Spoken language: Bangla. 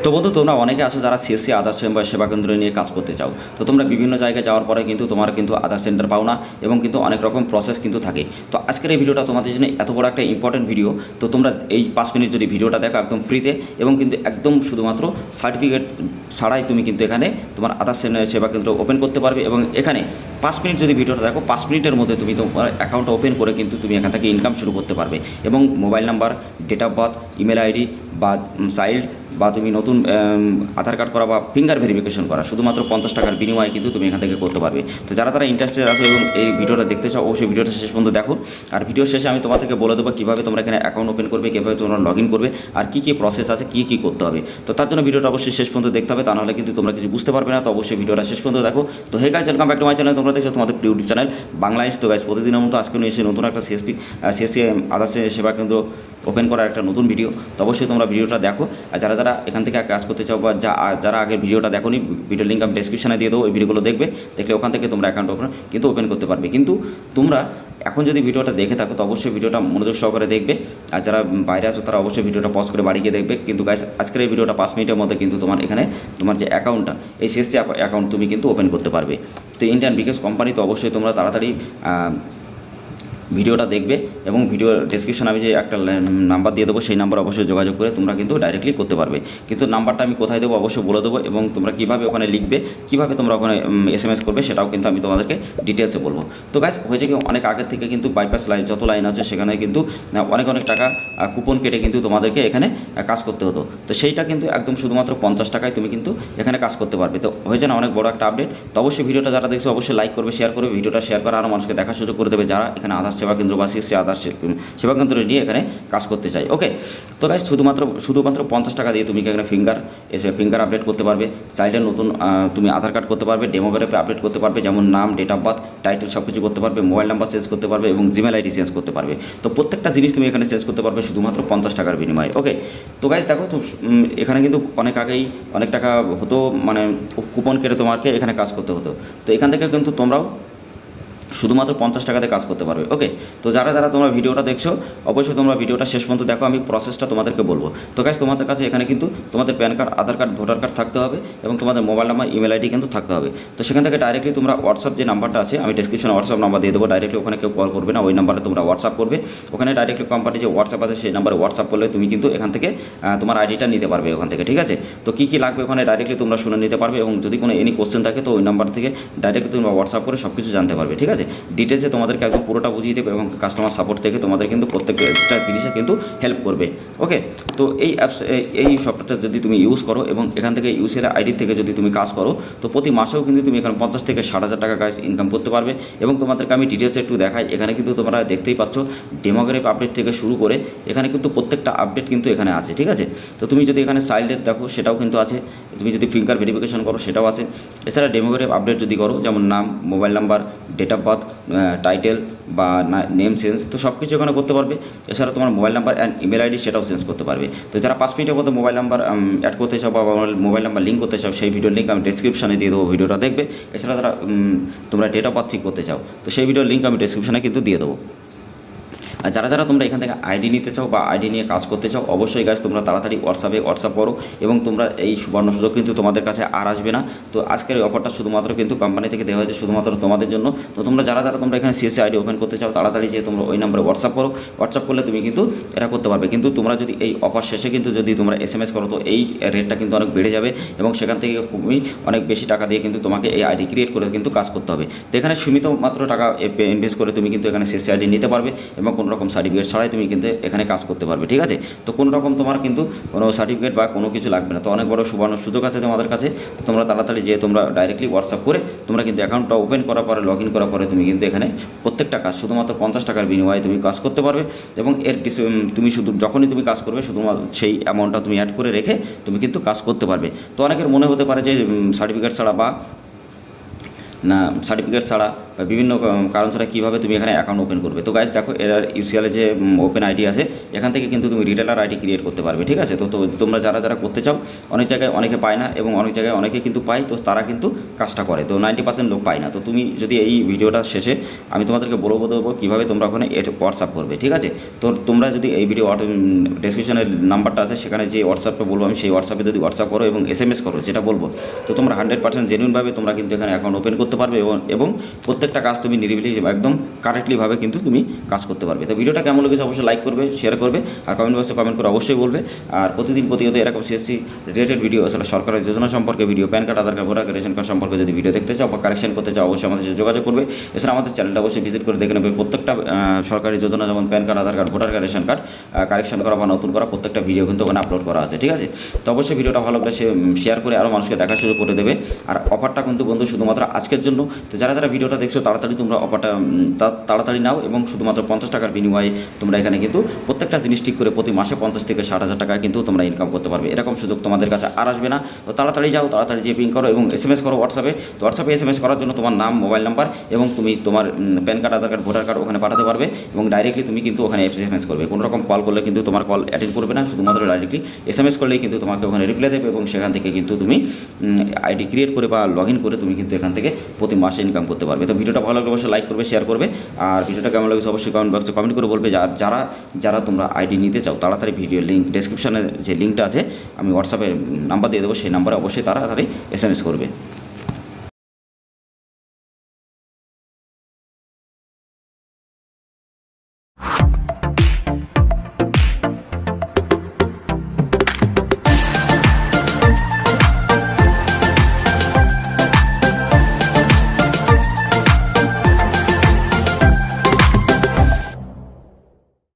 তো বন্ধু, তোমরা অনেকে আছো যারা সিএসসি আধার সেবা কেন্দ্র নিয়ে কাজ করতে চাও। তো তোমরা বিভিন্ন জায়গায় যাওয়ার পরে কিন্তু তোমার কিন্তু আধার সেন্টার পাও না এবং কিন্তু অনেক রকম প্রসেস কিন্তু থাকে। তো আজকের এই ভিডিওটা তোমাদের জন্য এত বড় একটা ইম্পর্টেন্ট ভিডিও। তো তোমরা এই 5 মিনিট যদি ভিডিওটা দেখো একদম ফ্রিতে এবং কিন্তু একদম শুধুমাত্র সার্টিফিকেট ছাড়াই তুমি কিন্তু এখানে তোমার আধার সেবা কেন্দ্র ওপেন করতে পারবে। এবং এখানে 5 মিনিট যদি ভিডিওটা দেখো, 5 মিনিটের মধ্যে তুমি তোমার অ্যাকাউন্টটা ওপেন করে কিন্তু তুমি এখান থেকে ইনকাম শুরু করতে পারবে। এবং mobile number, date of birth, email ID বা চাইল্ড বা তুমি নতুন আধার কার্ড করা বা ফিঙ্গার ভেরিফিকেশন করা শুধুমাত্র 50 টাকার বিনিময়ে কিন্তু তুমি এখান থেকে করতে পারবে। তো যারা তারা ইন্টারেস্টেড আছো এবং এই ভিডিওটা দেখতে চাও, অবশ্যই ভিডিওটা শেষ পর্যন্ত দেখো। আর ভিডিও শেষে আমি তোমাদেরকে বলে দেবো কীভাবে তোমরা এখানে অ্যাকাউন্ট ওপেন করবে, কীভাবে তোমরা লগ ইন করবে আর কী কী প্রসেস আছে, কী করতে হবে। তো তার জন্য ভিডিওটা অবশ্যই শেষ পর্যন্ত দেখতে হবে, তা নাহলে কিন্তু তোমরা কিছু বুঝতে পারবে না। তো অবশ্যই ভিডিওটা শেষ পর্যন্ত দেখো। তো hey guys, welcome back to my channel. তোমরা দেখছো তোমাদের ইউটিউব চ্যানেল বাংলাদেশ। তো গাইস, প্রতিদিনের মতো আজকে এসে নতুন একটা সিএসসি আধার সেবা কেন্দ্র ওপেন করার একটা নতুন ভিডিও। তো অবশ্যই তোমরা ভিডিওটা দেখো। আর যারা যারা এখান থেকে কাজ করতে চাও বা যারা আগের ভিডিওটা দেখোনি, ভিডিও লিঙ্ক আমি ডেসক্রিপশনে দিয়ে দেবো। ওই ভিডিওগুলো দেখলে ওখান থেকে তোমরা অ্যাকাউন্ট ওপেন করতে পারবে। কিন্তু তোমরা এখন যদি ভিডিওটা দেখে থাকো তো অবশ্যই ভিডিওটা মনোযোগ সহকারে দেখবে। আর যারা বাইরে আছো তারা অবশ্যই ভিডিওটা পজ করে বাড়ি গিয়ে দেখবে। কিন্তু গাইস, আজকের এই ভিডিওটা 5 মিনিটের মধ্যে কিন্তু তোমার এখানে তোমার যে অ্যাকাউন্টটা, এই সিএসসি অ্যাকাউন্ট তুমি কিন্তু ওপেন করতে পারবে। তো ইন্ডিয়ান বিকাশ কোম্পানি, তো অবশ্যই তোমরা তাড়াতাড়ি ভিডিওটা দেখবে এবং ভিডিও ডেসক্রিপশন আমি যে একটা নাম্বার দিয়ে দেবো, সেই নাম্বার অবশ্যই যোগাযোগ করে তোমরা কিন্তু ডাইরেক্টলি করতে পারবে। কিন্তু নাম্বারটা আমি কোথায় দেবো অবশ্যই বলে দেবো এবং তোমরা কীভাবে ওখানে লিখবে, কীভাবে তোমরা ওখানে SMS করবে সেটাও কিন্তু আমি তোমাদেরকে ডিটেলসে বলবো। তো গাইস, হয়েছে কি, অনেক আগের থেকে কিন্তু বাইপাস লাইন যত লাইন আছে সেখানে কিন্তু অনেক টাকা কুপন কেটে কিন্তু তোমাদেরকে এখানে কাজ করতে হতো। তো সেইটা কিন্তু একদম শুধুমাত্র 50 টাকায় তুমি কিন্তু এখানে কাজ করতে পারবে। তো হয়েছে না অনেক বড় একটা আপডেট। তো অবশ্যই ভিডিওটা যারা দেখছো অবশ্যই লাইক করবে, শেয়ার করবে, ভিডিওটা শেয়ার করে আরও মানুষকে দেখার সুযোগ করে দেবে যারা এখানে আধার সেবা কেন্দ্র বা সিএসসি আধার সেবা কেন্দ্র নিয়ে এখানে কাজ করতে চাই। ওকে, তো গাইস, শুধুমাত্র 50 টাকা দিয়ে তুমি এখানে ফিঙ্গার আপডেট করতে পারবে, চাইল্ডের নতুন তুমি আধার কার্ড করতে পারবে, ডেমোগ্রাফি আপডেট করতে পারবে, যেমন নাম, ডেট অফ বার্থ, টাইটেল সব কিছু করতে পারবে, মোবাইল নাম্বার চেঞ্জ করতে পারবে এবং জিমেল আইডি চেঞ্জ করতে পারবে। তো প্রত্যেকটা জিনিস তুমি এখানে চেঞ্জ করতে পারবে শুধুমাত্র 50 টাকার বিনিময়ে। ওকে, তো গাইস দেখো, তো এখানে কিন্তু অনেক আগেই অনেক টাকা হতো, মানে কুপন কেটে তোমাকে এখানে কাজ করতে হতো। তো এখান থেকে কিন্তু তোমরাও শুধুমাত্র 50 টাকাতে কাজ করতে পারবে। ওকে, তো যারা তোমরা ভিডিওটা দেখছো অবশ্যই তোমরা ভিডিওটা শেষ পর্যন্ত দেখো, আমি প্রসেসটা তোমাদেরকে বলবো। তো গাইস, তোমাদের কাছে এখানে কিন্তু তোমাদের pan card, Aadhaar card, voter card থাকতে হবে এবং তোমাদের মোবাইল নাম্বার, ইমেল আইডি কিন্তু থাকতে হবে। তো সেখান থেকে ডাইরেক্টলি তোমরা হোয়াটসঅ্যাপ যে নাম্বারটা আছে, আমি ডেসক্রিপশনে হোয়াটসঅ্যাপ নাম্বার দিয়ে দেবো, ডাইরেক্টলি ওখানে কেউ কল করবে না, ওই নাম্বারে তোমরা হোয়াটসঅ্যাপ করবে। ওখানে ডাইরেক্টলি কোম্পানি যে হোয়াটসঅ্যাপ আছে সেই নাম্বারে হোয়াটসঅ্যাপ করলে তুমি কিন্তু এখান থেকে তোমার আইডিটা নিতে পারবে ওখান থেকে। ঠিক আছে, তো কী লাগবে ওখানে ডাইরেক্টলি তোমরা শুনে নিতে পারবে এবং যদি কোনো এনি কোশ্চেন থাকে তো ওই নাম্বার থেকে ডাইরেক্টলি তোমরা হোয়াটসঅ্যাপ করে সব কিছু জানতে পারবে। ঠিক আছে, ডিটেলসে তোমাদেরকে একদম পুরোটা বুঝিয়ে দেবে এবং কাস্টমার সাপোর্ট থেকে তোমাদের কিন্তু প্রত্যেকটা জিনিসে কিন্তু হেল্প করবে। ওকে, তো এই অ্যাপস, এই সফটওয়্যারটা যদি তুমি ইউজ করো এবং এখান থেকে ইউসের আইডি থেকে যদি তুমি কাজ করো তো প্রতি মাসেও কিন্তু তুমি এখানে 50 থেকে 60,000 টাকা কাজ ইনকাম করতে পারবে। এবং তোমাদেরকে আমি ডিটেলসে একটু দেখাই, এখানে কিন্তু তোমরা দেখতেই পাচ্ছ ডেমোগ্রাফি আপডেট থেকে শুরু করে এখানে কিন্তু প্রত্যেকটা আপডেট কিন্তু এখানে আছে। ঠিক আছে, তো তুমি যদি এখানে চাইল্ডের দেখো সেটাও কিন্তু আছে, তুমি যদি ফিঙ্গার ভেরিফিকেশন করো সেটাও আছে। এছাড়া ডেমোগ্রাফি আপডেট যদি করো, যেমন নাম, mobile number, date of birth, title বা নেম চেঞ্জ, তো সব কিছু এখানে করতে পারবে। এছাড়া তোমার mobile number and email ID সেটাও চেঞ্জ করতে পারবে। তো যারা 5 মিনিটের মধ্যে মোবাইল নাম্বার অ্যাড করতে চাও বা মোবাইল নাম্বার লিঙ্ক করতে চাও, সেই ভিডিওর লিঙ্ক আমি ডেসক্রিপশনে দিয়ে দেবো, ভিডিওটা দেখবে। এছাড়া যারা তোমরা ডেট অফ বার্থ ঠিক করতে চাও তো সেই ভিডিওর লিঙ্ক আমি ডেসক্রিপশনে কিন্তু দিয়ে দেবো। আর যারা তোমরা এখান থেকে আইডি নিতে চাও বা আইডি নিয়ে কাজ করতে চাও অবশ্যই গাইস তোমরা তাড়াতাড়ি হোয়াটসঅ্যাপ করো এবং তোমরা এই সুবর্ণ সুযোগ কিন্তু তোমাদের কাছে আর আসবে না। তো আজকের এই অফারটা শুধুমাত্র কিন্তু কোম্পানি থেকে দেওয়া হয়েছে শুধুমাত্র তোমাদের জন্য। তো তোমরা যারা তোমরা এখানে সিএসসি আইডি ওপেন করতে চাও তাড়াতাড়ি যে তোমরা ওই নাম্বারে হোয়াটসঅ্যাপ করলে তুমি কিন্তু এটা করতে পারবে। কিন্তু তোমরা যদি এই অফার শেষে কিন্তু যদি তোমরা SMS করো তো এই রেটটা কিন্তু অনেক বেড়ে যাবে এবং সেখান থেকে খুবই অনেক বেশি টাকা দিয়ে কিন্তু তোমাকে এই আইডি ক্রিয়েট করে কিন্তু কাজ করতে হবে। তো এখানে সীমিত মাত্র টাকা ইনভেস্ট করে তুমি কিন্তু এখানে সিএসসি আইডি নিতে পারবে এবং কোনো রকম সার্টিফিকেট ছাড়াই তুমি কিন্তু এখানে কাজ করতে পারবে। ঠিক আছে, তো কোনো রকম তোমার কিন্তু কোনো সার্টিফিকেট বা কোনো কিছু লাগবে না। তো অনেক বড় সুবর্ণ সুযোগ আছে তোমাদের কাছে। তো তোমরা তাড়াতাড়ি যে তোমরা ডাইরেক্টলি হোয়াটসঅ্যাপ করে তোমরা কিন্তু অ্যাকাউন্টটা ওপেন করার পরে, লগ ইন করার পরে তুমি কিন্তু এখানে প্রত্যেকটা কাজ শুধুমাত্র 50 টাকার বিনিময়ে তুমি কাজ করতে পারবে এবং তুমি শুধু যখনই তুমি কাজ করবে শুধুমাত্র সেই অ্যামাউন্টটা তুমি অ্যাড করে রেখে তুমি কিন্তু কাজ করতে পারবে। তো অনেকের মনে হতে পারে যে সার্টিফিকেট ছাড়া বা বিভিন্ন কারণ ছাড়া কীভাবে তুমি এখানে অ্যাকাউন্ট ওপেন করবে। তো গাইজ দেখো, এর ইউসিএলে যে ওপেন আইডি আছে এখান থেকে কিন্তু তুমি রিটেলার আইডি ক্রিয়েট করতে পারবে, ঠিক আছে। তো তোমরা যারা করতে চাও, অনেক জায়গায় অনেকে পায় না এবং অনেক জায়গায় অনেকে কিন্তু পায়, তো তারা কিন্তু কাজটা করে, তো 90% লোক পায় না। তো তুমি যদি এই ভিডিওটা শেষে আমি তোমাদেরকে বলবো দেবো কীভাবে তোমরা ওখানে হোয়াটসঅ্যাপ করবে, ঠিক আছে। তো তোমরা যদি এই ভিডিও ডেসক্রিপশনের নাম্বারটা আছে সেখানে যে হোয়াটসঅ্যাপটা বলবো আমি, সেই হোয়াটসঅ্যাপে যদি হোয়াটসঅ্যাপ করো এবং SMS করো যেটা বলবো, তো তোমরা 100% জেনুইনভাবে তোমরা কিন্তু এখানে অ্যাকাউন্ট ওপেন করতে পারবে এবং প্রত্যেকটা কাজ তুমি নিরিবিলি একদম কারেক্টলিভাবে কিন্তু তুমি কাজ করতে পারবে। তো ভিডিওটা কেমন লেগেছে অবশ্যই লাইক করবে, শেয়ার করবে, আর কমেন্ট বক্সে কমেন্ট করে অবশ্যই বলবে। আর প্রতিনিয়ত এরকম CSC রিলেটেড ভিডিও, আসলে সরকারের যোজনা সম্পর্কে video, PAN card, Aadhaar card, voter card, ration card সম্পর্কে যদি ভিডিও দেখতে চাও বা কারেকশন করতে চাও অবশ্যই আমাদের সাথে যোগাযোগ করবে। এছাড়া আমাদের চ্যানেলটা অবশ্যই ভিজিট করে দেখে নেবে। প্রত্যেকটা সরকারি যোজনা যেমন PAN card, Aadhaar card, voter card, ration card correction করা বা নতুন করা প্রত্যেকটা ভিডিও কিন্তু ওখানে আপলোড করা আছে, ঠিক আছে। তো অবশ্যই ভিডিওটা ভালো করে শেয়ার করে আরও মানুষকে দেখা শুরু করে দেবে। আর অফারটা কিন্তু বন্ধু শুধুমাত্র আজকের জন্য। তো যারা ভিডিওটা দেখছো তাড়াতাড়ি তোমরা অফারটা তাড়াতাড়ি নাও এবং শুধুমাত্র 50 টাকার বিনিময়ে তোমরা এখানে কিন্তু প্রত্যেকটা জিনিস ঠিক করে প্রতি মাসে 50 থেকে 60 হাজার টাকা কিন্তু তোমরা ইনকাম করতে পারবে। এরকম সুযোগ তোমাদের কাছে আর আসবে না। তো তাড়াতাড়ি যাও, তাড়াতাড়ি যে পিং করো এবং SMS করো হোয়াটসঅ্যাপে। তো হোয়াটসঅ্যাপে SMS করার জন্য তোমার নাম, মোবাইল নাম্বার এবং তুমি তোমার pan card, Aadhaar card, voter card ওখানে পাঠাতে পারবে এবং ডাইরেক্টলি তুমি কিন্তু ওখানে SMS করবে। কোনো রকম কল করলে কিন্তু তোমার কল অ্যাটেন্ড করবে না, শুধুমাত্র ডাইরেক্টলি SMS করলেই কিন্তু তোমাকে ওখানে রিপ্লাই দেবে এবং সেখান থেকে কিন্তু তুমি আইডি ক্রিয়েট করে বা লগ ইন করে তুমি কিন্তু এখান থেকে প্রতি মাসে ইনকাম করতে পারবে। তো ভিডিওটা ভালো লাগলে অবশ্যই লাইক করবে, শেয়ার করবে, আর ভিডিওটা কেমন লাগছে অবশ্যই কমেন্ট বক্সে কমেন্ট করে বলবে। যারা তোমরা আইডি নিতে চাও তাড়াতাড়ি ভিডিও লিঙ্ক ডেসক্রিপশনে যে লিঙ্কটা আছে আমি হোয়াটসঅ্যাপে নাম্বার দিয়ে দেবো, সেই নাম্বারে অবশ্যই তাড়াতাড়ি SMS করবে।